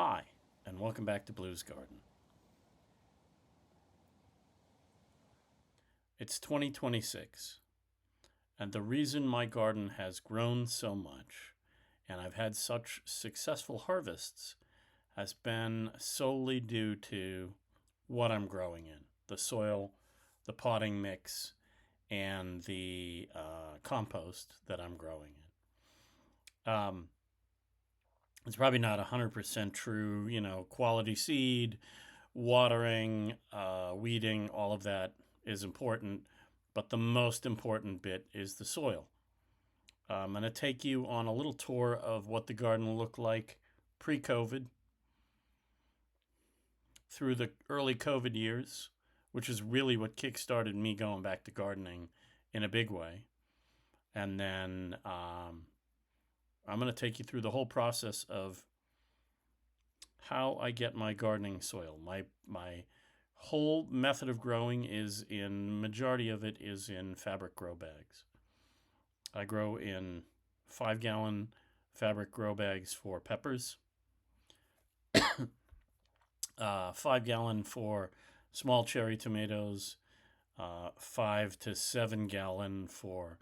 Hi, and welcome back to Blue's Garden. It's 2026, and the reason my garden has grown so much and I've had such successful harvests has been solely due to what I'm growing in the soil, the potting mix, and the compost that I'm growing in. It's probably not 100% true, quality seed, watering, weeding, all of that is important, but the most important bit is the soil. I'm going to take you on a little tour of what the garden looked like pre COVID through the early COVID years, which is really what kickstarted me going back to gardening in a big way. And then I'm going to take you through the whole process of how I get my gardening soil. My whole method of growing is majority of it is in fabric grow bags. I grow in 5-gallon fabric grow bags for peppers, 5-gallon for small cherry tomatoes, 5 to 7-gallon for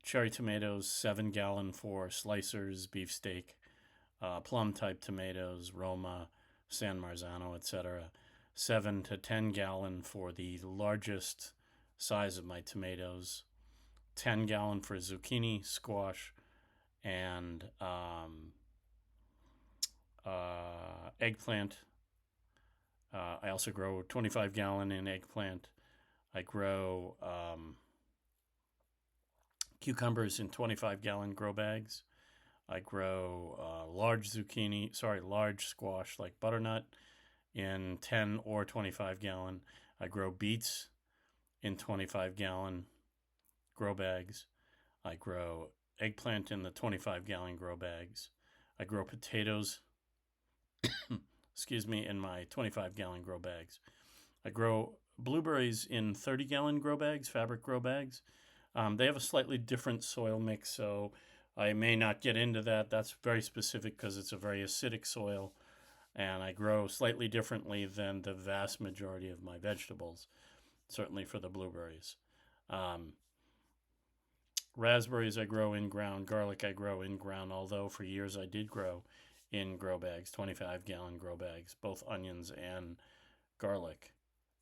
cherry tomatoes, 7-gallon for slicers, beefsteak, plum type tomatoes, Roma, San Marzano, etc. 7 to 10-gallon for the largest size of my tomatoes, 10-gallon for zucchini, squash, and eggplant. I also grow 25-gallon in eggplant. I grow cucumbers in 25-gallon grow bags. I grow large squash like butternut in 10 or 25-gallon. I grow beets in 25-gallon grow bags. I grow eggplant in the 25-gallon grow bags. I grow potatoes, in my 25-gallon grow bags. I grow blueberries in 30-gallon grow bags, fabric grow bags. They have a slightly different soil mix, so I may not get into that. That's very specific because it's a very acidic soil, and I grow slightly differently than the vast majority of my vegetables, certainly for the blueberries. Raspberries I grow in ground, garlic I grow in ground, although for years I did grow in grow bags, 25-gallon grow bags, both onions and garlic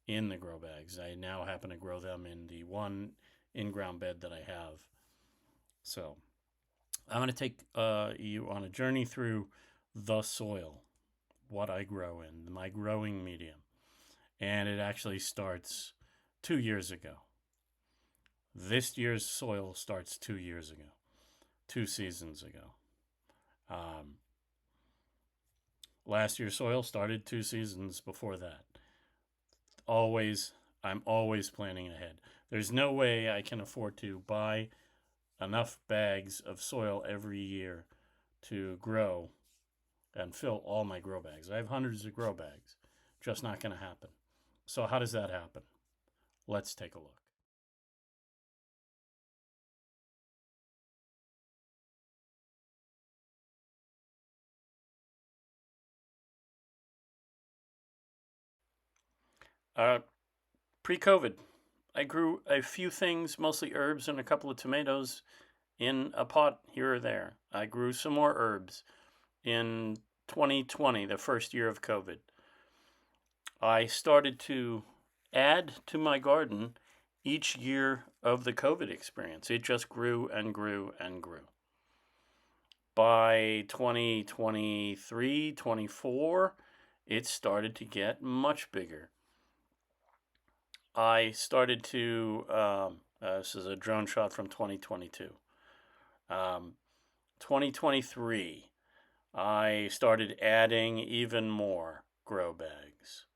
in the grow bags. I now happen to grow them in the one in-ground bed that I have. So I'm going to take you on a journey through the soil, what I grow in, my growing medium. And it actually starts 2 years ago. This year's soil starts 2 years ago, 2 seasons ago. Last year's soil started 2 seasons before that. I'm always planning ahead. There's no way I can afford to buy enough bags of soil every year to grow and fill all my grow bags. I have hundreds of grow bags. Just not going to happen. So how does that happen? Let's take a look. Pre-COVID, I grew a few things, mostly herbs and a couple of tomatoes in a pot here or there. I grew some more herbs in 2020, the first year of COVID. I started to add to my garden each year of the COVID experience. It just grew and grew and grew. By 2023, 24, it started to get much bigger. I started to, this is a drone shot from 2022. 2023, I started adding even more grow bags.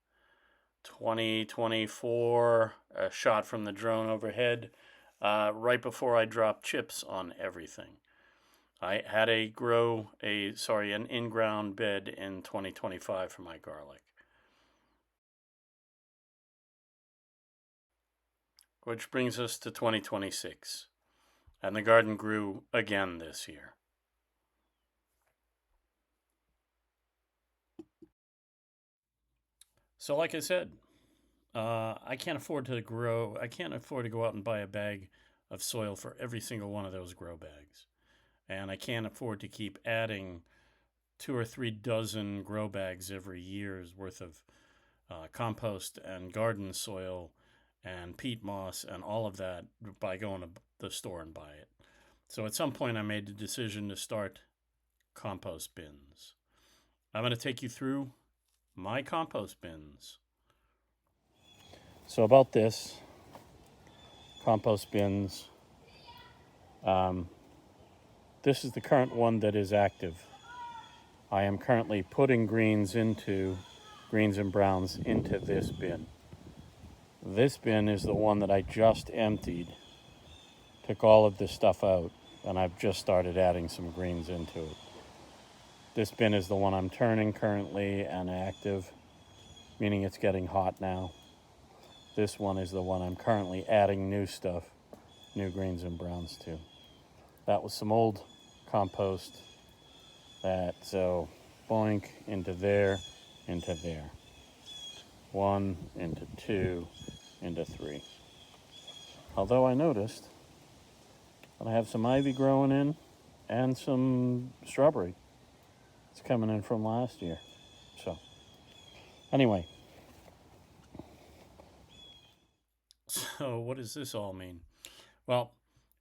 2024, a shot from the drone overhead, right before I dropped chips on everything. I had an in-ground bed in 2025 for my garlic. Which brings us to 2026. And the garden grew again this year. So, like I said, I can't afford to grow. I can't afford to go out and buy a bag of soil for every single one of those grow bags, and I can't afford to keep adding 2 or 3 dozen grow bags every year's worth of compost and garden soil and peat moss and all of that by going to the store and buy it. So at some point, I made the decision to start compost bins. I'm going to take you through my compost bins. So, about this compost bins, this is the current one that is active. I am currently putting greens and browns into this bin. This bin is the one that I just emptied, took all of this stuff out, and I've just started adding some greens into it. This bin is the one I'm turning currently and active, meaning it's getting hot now. This one is the one I'm currently adding new stuff, new greens and browns to. That was some old compost. So boink, into there, into there. 1, into 2, into 3. Although I noticed that I have some ivy growing in and some strawberry. It's coming in from last year. So, anyway. So, what does this all mean? Well,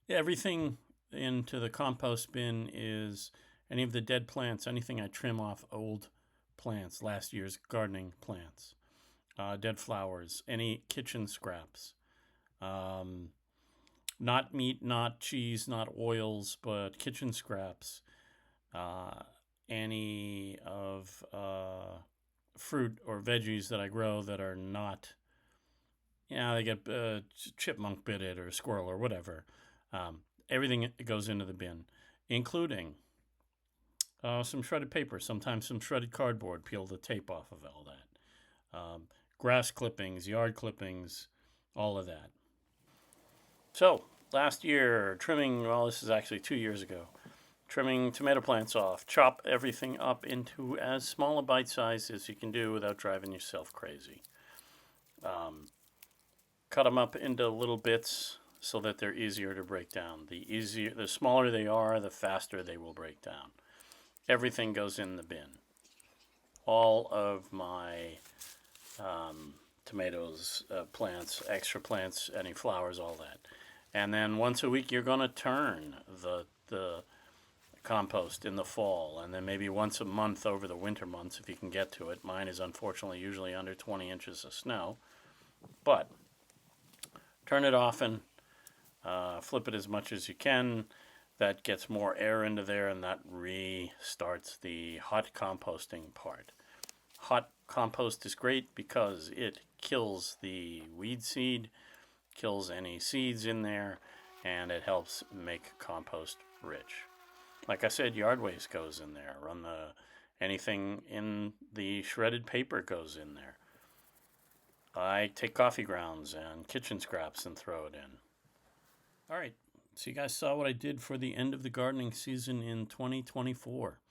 everything into the compost bin is any of the dead plants, anything I trim off old plants, last year's gardening plants, dead flowers, any kitchen scraps, not meat, not cheese, not oils, but kitchen scraps, any of fruit or veggies that I grow that are not, they get chipmunk bit it or squirrel or whatever. Everything goes into the bin, including some shredded paper, sometimes some shredded cardboard, peel the tape off of all that. Grass clippings, yard clippings, all of that. So, last year, trimming, well, this is actually 2 years ago, trimming tomato plants off. Chop everything up into as small a bite size as you can do without driving yourself crazy. Cut them up into little bits so that they're easier to break down. The smaller they are, the faster they will break down. Everything goes in the bin. All of my tomatoes, plants, extra plants, any flowers, all that. And then once a week, you're going to turn the compost in the fall, and then maybe once a month over the winter months if you can get to it. Mine is unfortunately usually under 20 inches of snow, but turn it often, flip it as much as you can. That gets more air into there, and that restarts the hot composting part. Hot compost is great because it kills the weed seed, kills any seeds in there, and it helps make compost rich. Like I said, yard waste goes in there. Anything in the shredded paper goes in there. I take coffee grounds and kitchen scraps and throw it in. All right, so you guys saw what I did for the end of the gardening season in 2024.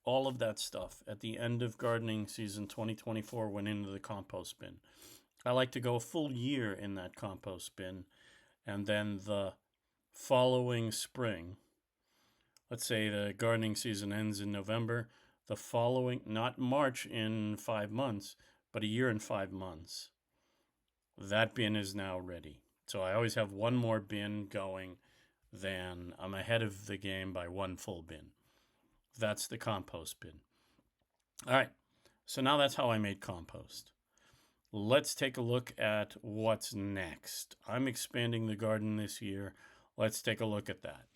All of that stuff at the end of gardening season 2024 went into the compost bin. I like to go a full year in that compost bin, and then the following spring, let's say the gardening season ends in November, the following, not March in 5 months, but a year and 5 months, that bin is now ready. So I always have one more bin going, then I'm ahead of the game by one full bin. That's the compost bin. All right, so now that's how I made compost. Let's take a look at what's next. I'm expanding the garden this year. Let's take a look at that.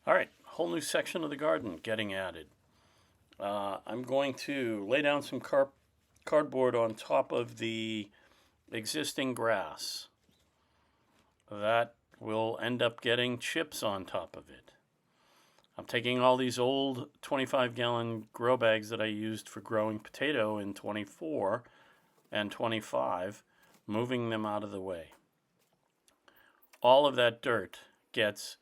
All right, whole new section of the garden getting added. I'm going to lay down some cardboard on top of the existing grass. That will end up getting chips on top of it. I'm taking all these old 25-gallon grow bags that I used for growing potato in 24 and 25, moving them out of the way. All of that dirt gets,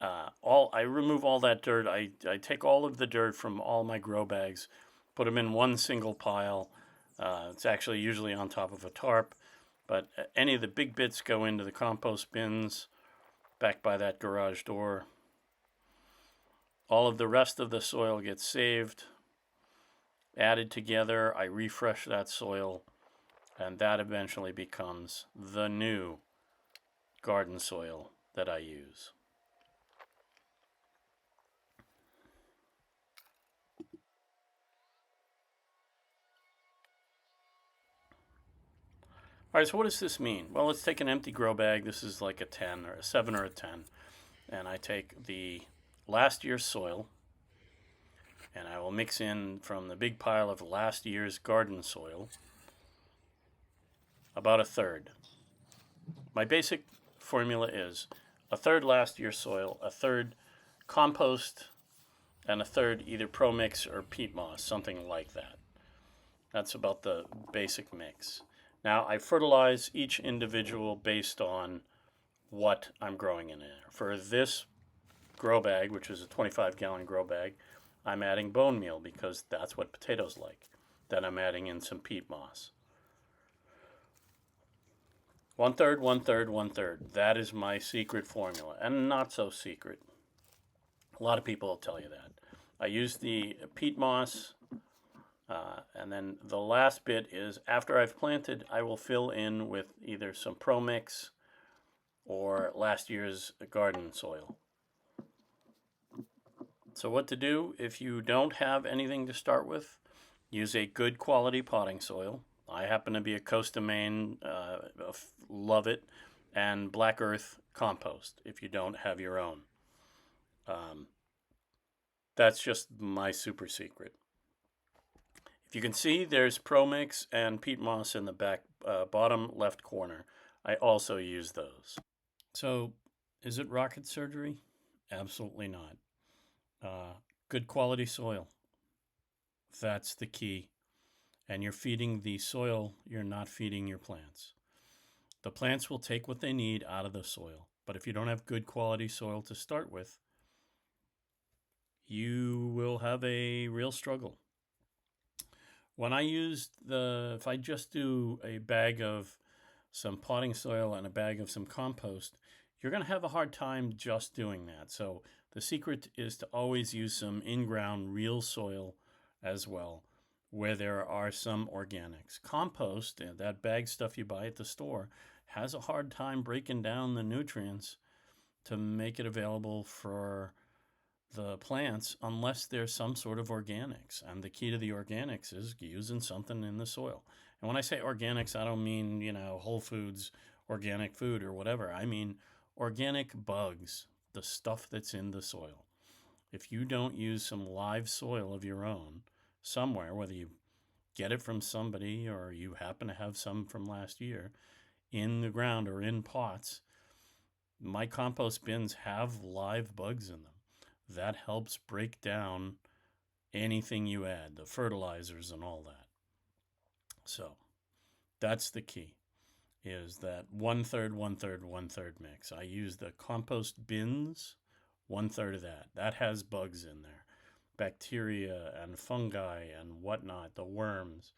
I remove all that dirt. I take all of the dirt from all my grow bags, put them in one single pile, It's actually usually on top of a tarp, but any of the big bits go into the compost bins back by that garage door. All of the rest of the soil gets saved, added together. I refresh that soil, and that eventually becomes the new garden soil that I use. All right, so what does this mean? Well, let's take an empty grow bag. This is like a 10 or a 7 or a 10. And I take the last year's soil, and I will mix in from the big pile of last year's garden soil about a third. My basic formula is a third last year's soil, a third compost, and a third either pro mix or peat moss, something like that. That's about the basic mix. Now I fertilize each individual based on what I'm growing in there. For this grow bag, which is a 25-gallon grow bag, I'm adding bone meal because that's what potatoes like. Then I'm adding in some peat moss. 1/3, 1/3, 1/3. That is my secret formula, and not so secret. A lot of people will tell you that. I use the peat moss, and then the last bit is after I've planted, I will fill in with either some Pro Mix or last year's garden soil. So what to do if you don't have anything to start with? Use a good quality potting soil. I happen to be a Costa Maine, love it, and black earth compost if you don't have your own. That's just my super secret. If you can see, there's Pro Mix and peat moss in the back bottom left corner. I also use those. So, is it rocket surgery? Absolutely not. Good quality soil. That's the key. And you're feeding the soil, you're not feeding your plants. The plants will take what they need out of the soil. But if you don't have good quality soil to start with, you will have a real struggle. When I if I just do a bag of some potting soil and a bag of some compost, you're going to have a hard time just doing that. So the secret is to always use some in-ground real soil as well, where there are some organics. Compost, that bag stuff you buy at the store, has a hard time breaking down the nutrients to make it available for the plants unless there's some sort of organics. And the key to the organics is using something in the soil. And when I say organics, I don't mean, Whole Foods organic food or whatever. I mean organic bugs, the stuff that's in the soil. If you don't use some live soil of your own somewhere, whether you get it from somebody or you happen to have some from last year in the ground or in pots, my compost bins have live bugs in them. That helps break down anything you add, the fertilizers and all that. So that's the key, is that 1/3, 1/3, 1/3 mix. I use the compost bins, 1/3 of that. That has bugs in there, bacteria and fungi and whatnot, the worms.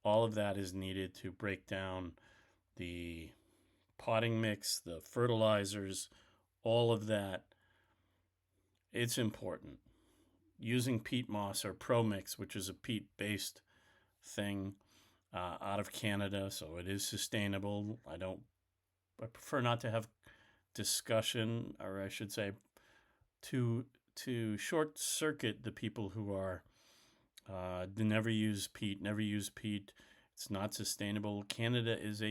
All of that is needed to break down the potting mix, the fertilizers, all of that. It's important. Using peat moss or Pro Mix, which is a peat-based thing out of Canada, so it is sustainable. I prefer not to have discussion, or I should say, to short circuit the people who are never use peat. It's not sustainable. Canada does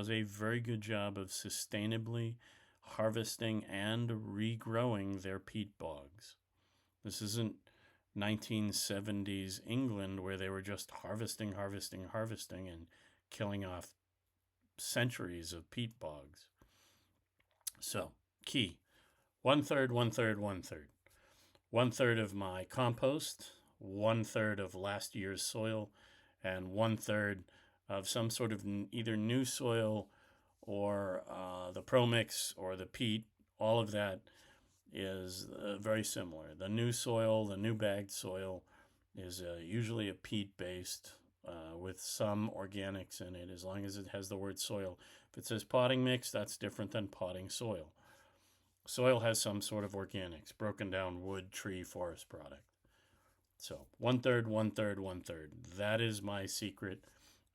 a very good job of sustainably harvesting and regrowing their peat bogs. This isn't 1970s England where they were just harvesting and killing off centuries of peat bogs. So, key: 1/3, 1/3, 1/3. 1/3 of my compost, 1/3 of last year's soil, and 1/3 of some sort of either new soil or the Pro Mix or the peat. All of that is very similar. The new soil, the new bagged soil, is usually a peat-based with some organics in it, as long as it has the word soil. If it says potting mix, that's different than potting soil. Soil has some sort of organics, broken down wood, tree, forest product. So 1/3, 1/3, 1/3. That is my secret.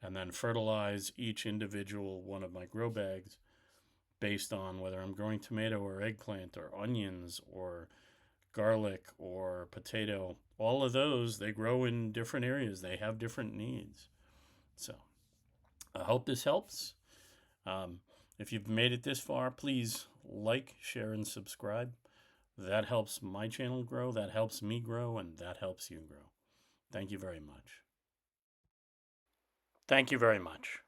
And then fertilize each individual one of my grow bags based on whether I'm growing tomato or eggplant or onions or garlic or potato. All of those, they grow in different areas. They have different needs. So I hope this helps. If you've made it this far, please like, share, and subscribe. That helps my channel grow, that helps me grow, and that helps you grow. Thank you very much. Thank you very much.